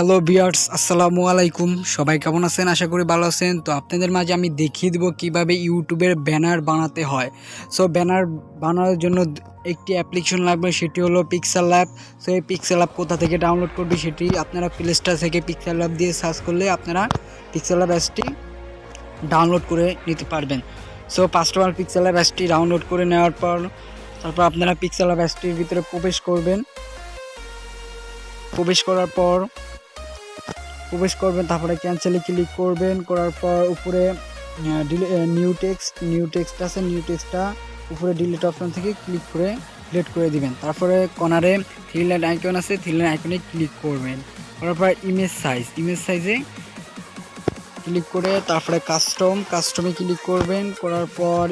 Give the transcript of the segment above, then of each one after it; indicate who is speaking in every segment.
Speaker 1: Hello viewers, আসসালামু আলাইকুম। সবাই কেমন আছেন? আশা করি ভালো আছেন। তো আপনাদের মাঝে আমি দেখিয়ে দেবো কিভাবে ইউটিউবের ব্যানার বানাতে হয়। সো ব্যানার বানানোর জন্য একটি অ্যাপ্লিকেশন লাগবে, সেটি হলো Pixellab। সো এই Pixellab কোথা থেকে ডাউনলোড করবে সেটি আপনারা প্লে স্টোর থেকে Pixellab দিয়ে সার্চ করলে আপনারা Pixellab অ্যাপসটি ডাউনলোড করে নিতে পারবেন। So first of all Pixellab অ্যাপসটি ডাউনলোড করে নেওয়ার পর তারপর আপনারা Pixellab অ্যাপসটির ভিতরে প্রবেশ করবেন। প্রবেশ করবেন তারপরে ক্যান্সেলে ক্লিক করবেন। করার পর উপরে নিউ টেক্সট আছে, নিউ টেক্সটটা উপরে ডিলিট অপশন থেকে ডিলিট করে দিবেন। তারপরে কর্নারে থ্রি লাইন আইকন আছে, থ্রি লাইন আইকনে ক্লিক করবেন। করার পর ইমেজ সাইজে ক্লিক করে তারপরে কাস্টমে ক্লিক করবেন। করার পর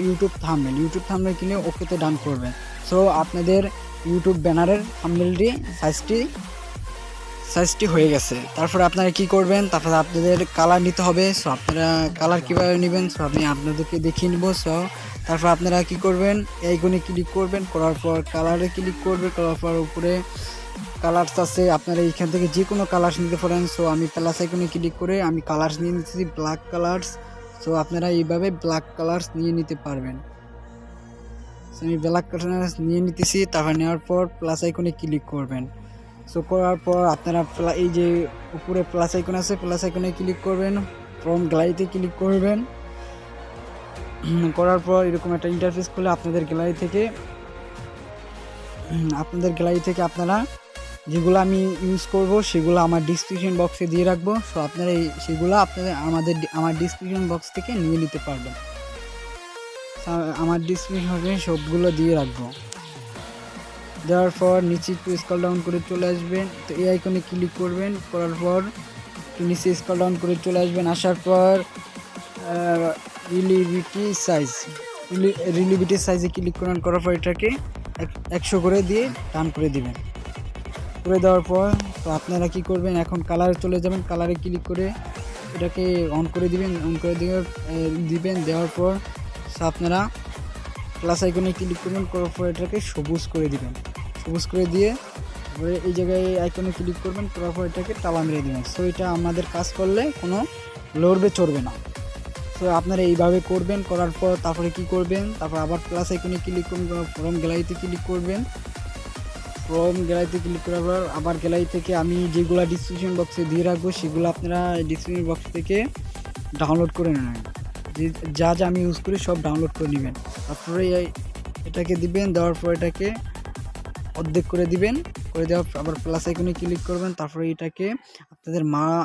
Speaker 1: ইউটিউব থাম্বনেল কিনে ওকেতে ডান করবেন। সো আপনাদের ইউটিউব ব্যানারের থাম্বনেলটি সাইজটি হয়ে গেছে। তারপরে আপনারা কি করবেন, তারপরে আপনাদের কালার নিতে হবে। সো আপনারা কালার কীভাবে নেবেন সো আমি আপনাদেরকে দেখিয়ে নেব। সো তারপর আপনারা কি করবেন, আইকনে ক্লিক করবেন। করার পর কালারে ক্লিক করবেন। করার পর উপরে কালার্স আছে, আপনারা এইখান থেকে যে কোনো কালার্স নিতে পারেন। সো আমি প্লাস আইকনে ক্লিক করে আমি কালার্স নিয়ে নিতেছি, ব্ল্যাক কালার্স। সো আপনারা এইভাবে ব্ল্যাক কালার্স নিয়ে নিতে পারবেন। সো আমি ব্ল্যাক কালার্স নিয়ে নিতেছি। তারপর নেওয়ার পর প্লাস আইকনে ক্লিক করবেন। সো করার পর আপনারা এই যে উপরে প্লাস আইকন আছে, প্লাস আইকনে ক্লিক করবেন, ফ্রম গ্যালারিতে ক্লিক করবেন। করার পর এরকম একটা ইন্টারফেস খুলে আপনাদের গ্যালারি থেকে আপনারা যেগুলো আমি ইউজ করব সেগুলো আমার ডিসক্রিপশন বক্সে দিয়ে রাখবো। সো আপনারা সেগুলো আমার ডিসক্রিপশন বক্স থেকে নিয়ে নিতে পারবেন। আমার ডিসক্রিপশন বক্সে সবগুলো দিয়ে রাখবো। দেওয়ার পর নিচে একটু স্ক্রল ডাউন করে চলে আসবেন। তো এই আইকনে ক্লিক করবেন। করার পর একটু নিচে স্ক্রল ডাউন করে চলে আসবেন। আসার পর রিলিভিটি সাইজে ক্লিক করার পর এটাকে 100 করে দিয়ে টান করে দিবেন। করে দেওয়ার পর তো আপনারা কি করবেন, এখন কালারে চলে যাবেন। কালারে ক্লিক করে এটাকে অন করে দিবেন। দেওয়ার পর আপনারা প্লাস আইকনে ক্লিক করবেন। করার পর এটাকে সবুজ করে দিবেন। সবুজ করে দিয়ে তারপরে এই জায়গায় আইকনে ক্লিক করবেন। করার পর এটাকে তালা মেরে দেবেন। সো এটা আমাদের কাজ করলে কোনো চড়বে না। সো আপনারা এইভাবে করবেন। করার পর তারপরে কি করবেন, তারপর আবার প্লাস আইকনে ক্লিক করবেন। ফ্রম গ্যালারিতে ক্লিক করবেন। ফ্রম গ্যালারিতে ক্লিক করার পর আবার গ্যালারি থেকে আমি যেগুলো ডিসক্রিপশন বক্সে দিয়ে রাখবো সেগুলো আপনারা ডিসক্রিপশন বক্স থেকে ডাউনলোড করে নেবেন। যা আমি ইউজ করি সব ডাউনলোড করে নেবেন। তারপরে এটাকে দিবেন। দেওয়ার পর এটাকে অর্ধেক করে দিবেন। করে দেওয়ার আবার প্লাস আইকনে ক্লিক করবেন। তারপরে এটাকে আপনাদের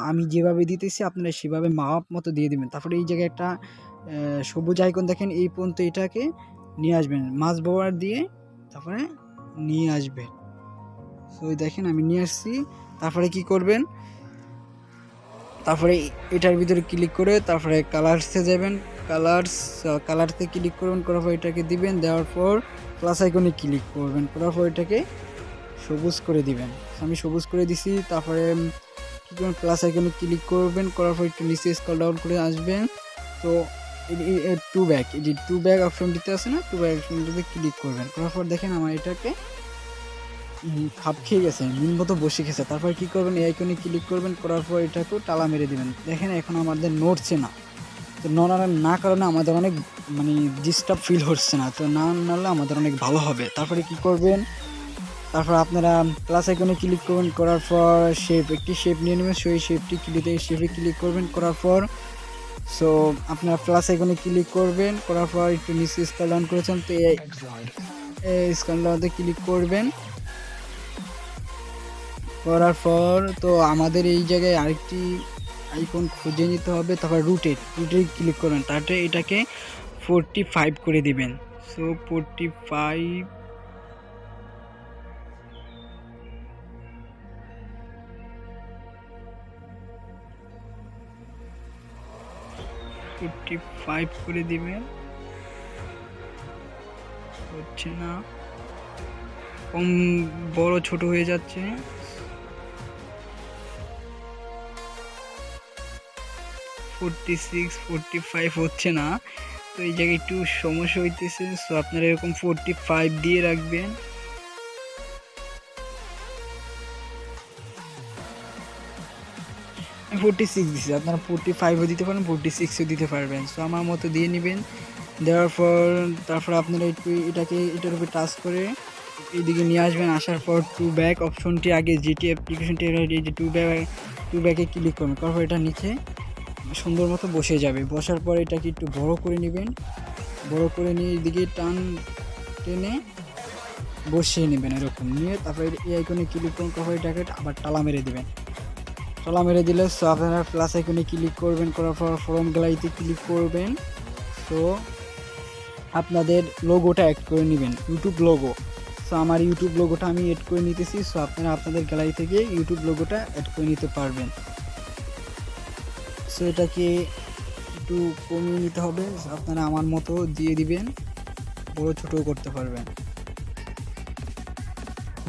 Speaker 1: আমি যেভাবে দিতেছি আপনারা সেভাবে মাপ মতো দিয়ে দিবেন। তারপরে এই জায়গায় একটা সবুজ আইকন দেখেন, এই পর্যন্ত এটাকে নিয়ে আসবেন, মাছ বরাবর দিয়ে তারপরে নিয়ে আসবেন। সো দেখেন আমি নিয়ে আসছি। তারপরে কি করবেন, তারপরে এটার ভিতরে ক্লিক করে তারপরে কালার্সে যাবেন। কালার্সে ক্লিক করবেন। করার পর এটাকে দিবেন। দেওয়ার পর প্লাস আইকনে ক্লিক করবেন। করার পর এটাকে সবুজ করে দিবেন। আমি সবুজ করে দিছি। তারপরে কি করবেন, প্লাস আইকনে ক্লিক করবেন। করার পর একটু নিচে স্ক্রল ডাউন করে আসবেন। তো টু ব্যাক অপশনটিতে আছে না, টু ব্যাক অপশনটিতে ক্লিক করবেন। করার পর দেখেন আমার এটাকে খাপ খেয়ে গেছে, মতো বসে গেছে। তারপর কি করবেন, এই আইকনে ক্লিক করবেন। করার পর এটাকেও টালা মেরে দিবেন। দেখেন এখন আমাদের নড়ছে না। তো না কারণে আমাদের অনেক ডিস্টার্ব ফিল হচ্ছে না। তো না নাড়লে আমাদের অনেক ভালো হবে। তারপরে কি করবেন, তারপর আপনারা প্লাস আইকনে ক্লিক করবেন। করার পর একটি শেপ নিয়ে নেবেন। সেই শেপে ক্লিক করবেন। করার পর সো আপনারা প্লাস আইকনে ক্লিক করবেন। করার পর একটু নিচে স্ক্রল ডাউন করেছেন, তো এই স্ক্রল ডাউনে ক্লিক করবেন। করার পর তো আমাদের এই জায়গায় আরেকটি আইকন খুঁজে নিতে হবে। তারপর রুটে ক্লিক করবেন। তারপরে এটাকে 45 করে দিবেন। সো 45 করে দিবেন। হচ্ছে না, কম বড় ছোট হয়ে যাচ্ছে। 46 45 হচ্ছে না। তো এই জায়গায় একটু সমস্যা হইতেছে। সো আপনারা এরকম 45 দিয়ে রাখবেন। 46 দিচ্ছি, আপনারা 45ও দিতে পারেন, 46ও দিতে পারবেন। সো আমার মতো দিয়ে নেবেন। দেওয়ার পর তারপর আপনারা একটু এটার উপরে টাচ করে এইদিকে নিয়ে আসবেন। আসার পর টু ব্যাক অপশনটি আগে যেটি অ্যাপ্লিকেশনটি এই যে টু ব্যাকে ক্লিক করবেন, তারপর এটা নিচে সুন্দর মতো বসে যাবে। বসার পর এটাকে একটু বড় করে নেবেন, বড় করে নিয়ে এইদিকে টেনে বসিয়ে নেবেন এরকম নিয়ে। তারপরে এই আইকনে ক্লিক করুন, তারপর এটাকে আবার টালা মেরে দেবেন। টালা মেরে দিলে সো আপনারা প্লাস আইকনে ক্লিক করবেন, করার পর ফর্ম গ্যালারিতে ক্লিক করবেন। সো আপনাদের লোগোটা অ্যাড করে নেবেন, ইউটিউব লোগো। সো আমার ইউটিউব লোগোটা আমি অ্যাড করে নিতেছি। সো আপনারা আপনাদের গ্যালারি থেকে ইউটিউব লোগোটা অ্যাড করে নিতে পারবেন। সো এটাকে একটু কমিয়ে নিতে হবে, আপনারা আমার মতো দিয়ে দিবেন, বড় ছোটও করতে পারবেন।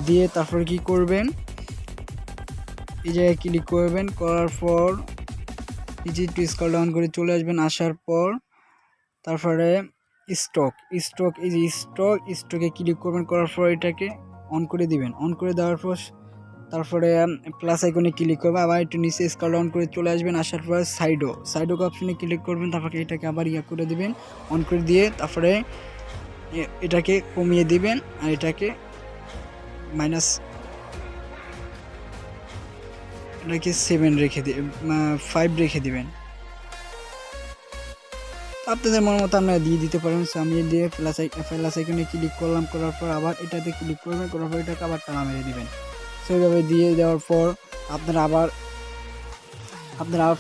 Speaker 1: দিয়ে তারপর কি করবেন, এই জায়গায় ক্লিক করবেন, করার পর এই যে একটু স্ক্রল ডাউন করে চলে আসবেন। আসার পর তারপরে স্টক এই যে স্টকে ক্লিক করবেন, করার পর এটাকে অন করে দিবেন। অন করে দেওয়ার পর তারপরে প্লাস আইকনে ক্লিক করবেন, আবার একটু নিচে স্ক্রল ডাউন করে চলে আসবেন। আসার পর সাইডো অপশনে ক্লিক করবেন, তারপরে এটাকে আবার করে দিবেন, অন করে দিয়ে তারপরে এটাকে কমিয়ে দিবেন আর এটাকে এটাকে 7 রেখে 5 রেখে দিবেন। আপনাদের মন মতো আপনারা দিয়ে দিতে পারেন। সো আমি দিয়ে প্লাস আইকনে ক্লিক করলাম, করার পর আবার এটাতে ক্লিক করবেন, করার পর এটাকে আবার টানা মেরে দিবেন। সো এইভাবে দিয়ে দেওয়ার পর আপনারা আবার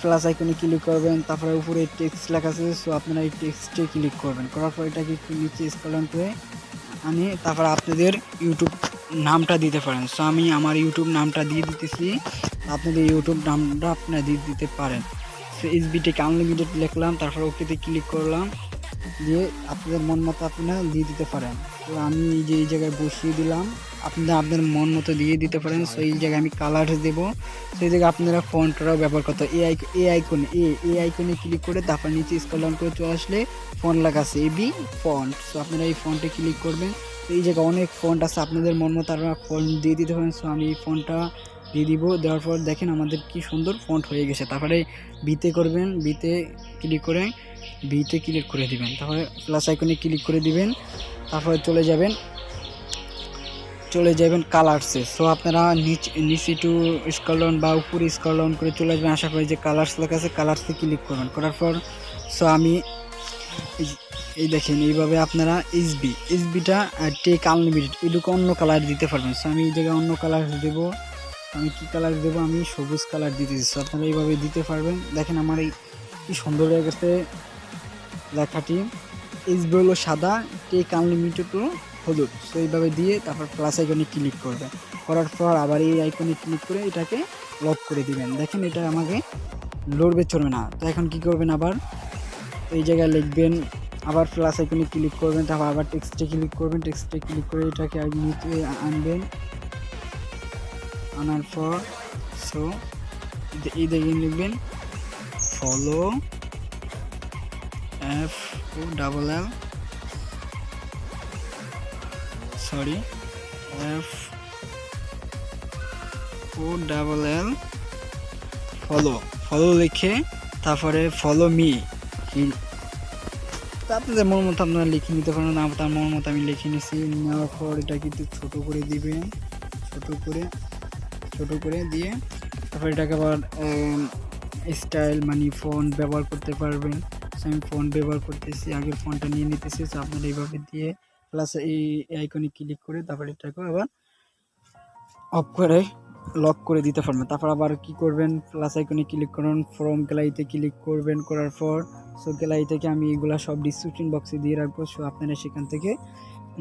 Speaker 1: প্লাস আইকনে ক্লিক করবেন, তারপরে উপরে টেক্সট লেখা আছে। সো আপনারা এই টেক্সটে ক্লিক করবেন, করার পর এটাকে একটু নিচে স্ক্রল ডাউন করে আনি তারপর আপনাদের ইউটিউব নামটা দিতে পারেন। সো আমি আমার ইউটিউব নামটা দিয়ে দিতেছি, আপনাদের ইউটিউব নামটা আপনারা দিয়ে দিতে পারেন। সো এসবিটেক আনলিমিটেড লিখলাম, তারপর ওকেতে ক্লিক করলাম, দিয়ে আপনাদের মন মতো আপনারা দিয়ে দিতে পারেন। তো আমি এই জায়গায় বসিয়ে দিলাম, আপনারা আপনাদের মন মতো দিয়ে দিতে পারেন। সো এই জায়গায় আমি কালার দেবো, সেই জায়গায় আপনারা ফন্টটাও ব্যবহার করতে হয়। এই আইকনে ক্লিক করে তারপর নিচে স্ক্রল ডাউন করে চলে আসলে ফন্ট লেখা আছে এবি ফন্ট। সো আপনারা এই ফন্টে ক্লিক করবেন। তো এই জায়গায় অনেক ফন্ট আছে, আপনাদের মন মতো আপনারা ফন্ট দিয়ে দিতে পারেন। সো আমি এই ফন্টটা দিয়ে দিব, দেওয়ার পর দেখেন আমাদের কি সুন্দর ফন্ট হয়ে গেছে। তারপরে বিতে করবেন, বিতে ক্লিক করে দিবেন, তারপরে প্লাস আইকনে ক্লিক করে দিবেন, তারপরে চলে যাবেন কালার্সে। সো আপনারা নিচে একটু স্ক্রল ডাউন বা উপরে স্ক্রল ডাউন করে চলে আসবেন। আশা করি যে কালার্স লেখা আছে, কালার্সে ক্লিক করবেন, করার পর সো আমি এই দেখেন এইভাবে আপনারা এসবিটা টেক আনলিমিটেড এটুকু অন্য কালার দিতে পারবেন। সো আমি এই জায়গায় অন্য কালার দেবো, আমি কি কালার দেবো, আমি সবুজ কালার দিতেছি। সো আপনারা এইভাবে দিতে পারবেন। দেখেন আমার এই কি সুন্দর হয়ে গেছে লেখাটি, এসবি হলো সাদা, টেক আনলিমিটেড হলুদ। সো এইভাবে দিয়ে তারপর প্লাস আইকনে ক্লিক করবেন, করার পর আবার এই আইকনে ক্লিক করে এটাকে লক করে দিবেন। দেখেন এটা আমাকে লড়বে চলবে না। তো এখন কি করবেন, আবার এই জায়গায় লিখবেন, আবার প্লাস আইকনে ক্লিক করবেন, তারপর আবার টেক্সটে ক্লিক করবেন, টেক্সটে ক্লিক করে এটাকে নিচে আনবেন, আনার পর সো এই দেখে লিখবেন ফলো ফলো লিখে তারপরে ফলো মি। আপনাদের মন মতো আপনারা লিখে নিতে পারেন, তার মন মতো আমি লিখে নিছি। নেওয়ার পর এটা কিন্তু ছোট করে দিবেন, ছোট করে দিয়ে তারপর এটাকে আবার স্টাইল ফন্ট ব্যবহার করতে পারবেন। আমি ফন্ট ব্যবহার করতেছি, আগের ফন্টটা নিয়ে নিতেছি। তো আপনারা এইভাবে দিয়ে প্লাস এই আইকনে ক্লিক করে তারপর এটাকে আবার অফ করে লক করে দিতে পারবেন। তারপর আবার কি করবেন, প্লাস আইকনে ক্লিক করুন, ফ্রম গ্যালারিতে ক্লিক করবেন, করার পর সো গ্যালারি থেকে আমি এগুলা সব ডিসক্রিপশন বক্সে দিয়ে রাখবো। সো আপনারা সেখান থেকে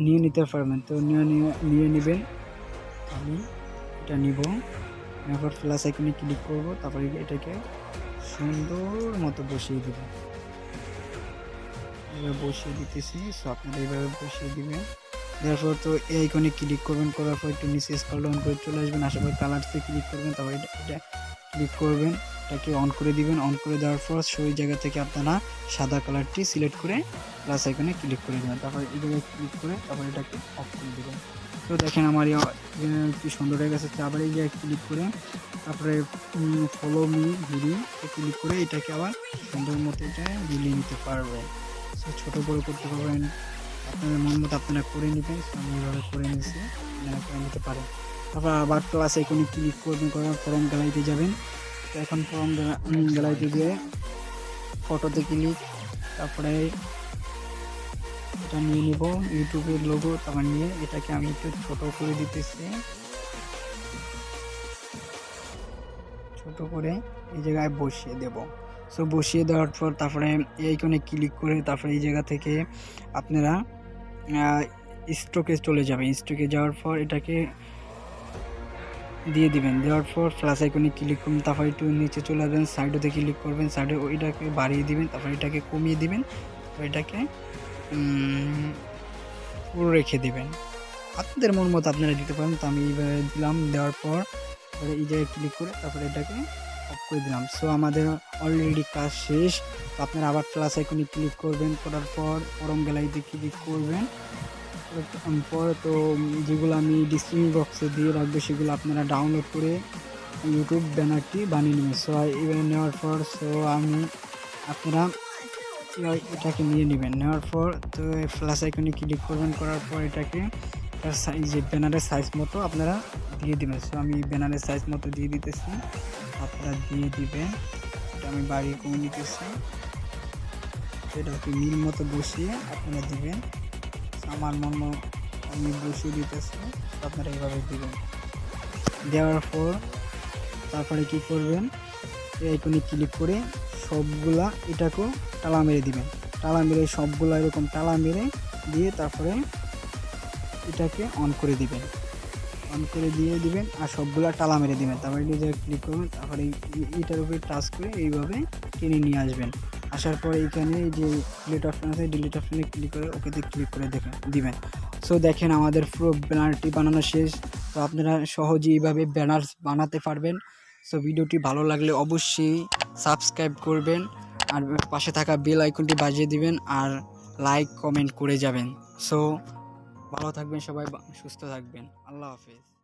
Speaker 1: নিয়ে নিতে পারবেন। তো নিয়ে নেবেন, আমি এটা নিব, এরপর প্লাস আইকনে ক্লিক করব, তারপরে এটাকে সুন্দর মতো বসিয়ে দেব। এবার বসিয়ে দিতেছি। সো আপনারা এইভাবে বসিয়ে দিবেন। তারপর তো এই আইকনে ক্লিক করবেন, করার পর একটু নিচে স্ক্রল ডাউন করে চলে আসবেন, আসার পর কালারসে ক্লিক করবেন, তারপর এটা ক্লিক করবেন, এটাকে অন করে দিবেন। অন করে দেওয়ার পর সেই জায়গা থেকে আপনারা সাদা কালারটি সিলেক্ট করে প্লাস আইকনে ক্লিক করে দেবেন, তারপর এই জায়গায় ক্লিক করে তারপর এটাকে অফ করে দেবেন। তো দেখেন আমার কি সুন্দর হয়ে গেছে। আবার এই জায়গায় ক্লিক করে তারপরে ফলো মি ভিডিও ক্লিক করে এটাকে আবার সুন্দর মতো এটা মিলিয়ে নিতে পারবেন। সো ছোটো বড়ো করতে পারবেন, আপনাদের মন মতো আপনারা করে নেবেন। আমি এইভাবে করে নিয়েছি, আপনারা করে নিতে পারেন। তারপর আবার প্লাস আইকনে ক্লিক করবেন, ফর্ম গ্যালারিতে যাবেন। তো এখন ফর্ম গ্যালারিতে গিয়ে ফটোতে ক্লিক, তারপরে এটা নিয়ে নিব ইউটিউবের লোগো, তারপর নিয়ে এটাকে আমি একটু ছোট করে দিতেছি, ছোট করে এই জায়গায় বসিয়ে দেব। সো বসিয়ে দেওয়ার পর তারপরে এই আইকনে ক্লিক করে তারপরে এই জায়গা থেকে আপনারা স্টকে চলে যাবেন। স্টকে যাওয়ার পর এটাকে দিয়ে দিবেন, দেওয়ার পর প্লাস আইকনে ক্লিক করবেন, তারপর একটু নিচে চলে আসবেন, সাইডেতে ক্লিক করবেন, সাইডে ওইটাকে বাড়িয়ে দিবেন, তারপর এটাকে কমিয়ে দিবেন, এটাকে পুরো রেখে দিবেন। আপনাদের মন মতো আপনারা দিতে পারেন। তো আমি এইভাবে দিলাম, দেওয়ার পর তারপরে এই জায়গায় ক্লিক করে তারপরে এটাকে অফ করে দিলাম। সো আমাদের অলরেডি কাজ শেষ। তো আপনারা আবার প্লাস আইকনে ক্লিক করবেন, করার পর ফর্ম গ্যালারিতে ক্লিক করবেন। পর তো যেগুলো আমি ডিসক্রিপশন বক্সে দিয়ে রাখবো সেগুলো আপনারা ডাউনলোড করে ইউটিউব ব্যানারটি বানিয়ে নেবেন। সো এবার নেওয়ার পর আপনারা এটাকে নিয়ে নেবেন। নেওয়ার পর তো প্লাস আইকনে ক্লিক করবেন, করার পর এটাকে যে ব্যানারের সাইজ মতো আপনারা দিয়ে দিবেন। সো আমি ব্যানারের সাইজ মতো দিয়ে দিতেছি, আপনারা দিয়ে দিবেন। এটা আমি বাড়িয়ে কমে নিতেছি, এটাকে মিল মতো বসিয়ে আপনারা দিবেন। আমার মন আমি বসিয়ে দিতেছি, আপনারা এইভাবে দিবেন। দেওয়ার পর তারপরে কি করবেন, এই আইকনে ক্লিক করে সবগুলা এটাকেও টালা মেরে দিবেন। টালা মেরে সবগুলা এরকম টালা মেরে দিয়ে তারপরে এটাকে অন করে দিবেন, অন করে দিয়ে দিবেন আর সবগুলা টালা মেরে দিবেন। তারপরে এই জায়গায় ক্লিক করবেন, তারপরে এটার উপরে টাচ করে এইভাবে টেনে নিয়ে আসবেন। আসার পর এইখানে যে ডিলিট অপশান আছে, ডিলিট অপশানে ক্লিক করে ওকেতে ক্লিক করে দিবেন। সো দেখেন আমাদের পুরো ব্যানারটি বানানো শেষ। তো আপনারা সহজেই এইভাবে ব্যানার বানাতে পারবেন। সো ভিডিওটি ভালো লাগলে অবশ্যই সাবস্ক্রাইব করবেন আর পাশে থাকা বেল আইকনটি বাজিয়ে দিবেন আর লাইক কমেন্ট করে যাবেন। সো ভালো থাকবেন সবাই, সুস্থ থাকবেন। আল্লাহ হাফেজ।